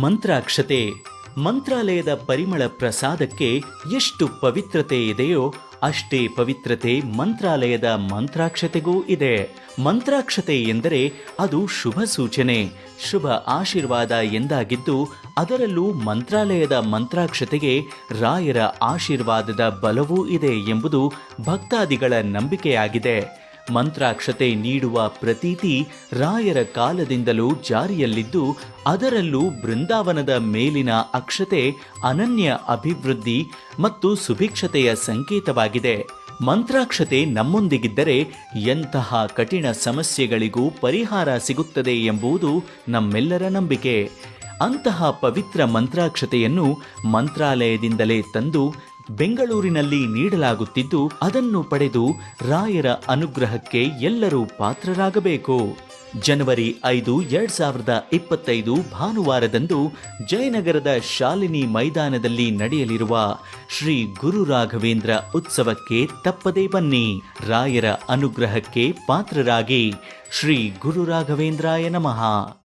ಮಂತ್ರಾಕ್ಷತೆ. ಮಂತ್ರಾಲಯದ ಪರಿಮಳ ಪ್ರಸಾದಕ್ಕೆ ಎಷ್ಟು ಪವಿತ್ರತೆ ಇದೆಯೋ ಅಷ್ಟೇ ಪವಿತ್ರತೆ ಮಂತ್ರಾಲಯದ ಮಂತ್ರಾಕ್ಷತೆಗೂ ಇದೆ. ಮಂತ್ರಾಕ್ಷತೆ ಎಂದರೆ ಅದು ಶುಭ ಸೂಚನೆ, ಶುಭ ಆಶೀರ್ವಾದ ಎಂದಾಗಿದ್ದು, ಅದರಲ್ಲೂ ಮಂತ್ರಾಲಯದ ಮಂತ್ರಾಕ್ಷತೆಗೆ ರಾಯರ ಆಶೀರ್ವಾದದ ಬಲವೂ ಇದೆ ಎಂಬುದು ಭಕ್ತಾದಿಗಳ ನಂಬಿಕೆಯಾಗಿದೆ. ಮಂತ್ರಾಕ್ಷತೆ ನೀಡುವ ಪ್ರತೀತಿ ರಾಯರ ಕಾಲದಿಂದಲೂ ಜಾರಿಯಲ್ಲಿದ್ದು, ಅದರಲ್ಲೂ ಬೃಂದಾವನದ ಮೇಲಿನ ಅಕ್ಷತೆ ಅನನ್ಯ ಅಭಿವೃದ್ಧಿ ಮತ್ತು ಸುಭಿಕ್ಷತೆಯ ಸಂಕೇತವಾಗಿದೆ. ಮಂತ್ರಾಕ್ಷತೆ ನಮ್ಮೊಂದಿಗಿದ್ದರೆ ಎಂತಹ ಕಠಿಣ ಸಮಸ್ಯೆಗಳಿಗೂ ಪರಿಹಾರ ಸಿಗುತ್ತದೆ ಎಂಬುದು ನಮ್ಮೆಲ್ಲರ ನಂಬಿಕೆ. ಅಂತಹ ಪವಿತ್ರ ಮಂತ್ರಾಕ್ಷತೆಯನ್ನು ಮಂತ್ರಾಲಯದಿಂದಲೇ ತಂದು ಬೆಂಗಳೂರಿನಲ್ಲಿ ನೀಡಲಾಗುತ್ತಿದ್ದು, ಅದನ್ನು ಪಡೆದು ರಾಯರ ಅನುಗ್ರಹಕ್ಕೆ ಎಲ್ಲರೂ ಪಾತ್ರರಾಗಬೇಕು. ಜನವರಿ 5, 2025 ಭಾನುವಾರದಂದು ಜಯನಗರದ ಶಾಲಿನಿ ಮೈದಾನದಲ್ಲಿ ನಡೆಯಲಿರುವ ಶ್ರೀ ಗುರು ರಾಘವೇಂದ್ರ ಉತ್ಸವಕ್ಕೆ ತಪ್ಪದೇ ಬನ್ನಿ. ರಾಯರ ಅನುಗ್ರಹಕ್ಕೆ ಪಾತ್ರರಾಗಿ. ಶ್ರೀ ಗುರು ರಾಘವೇಂದ್ರಾಯ ನಮಃ.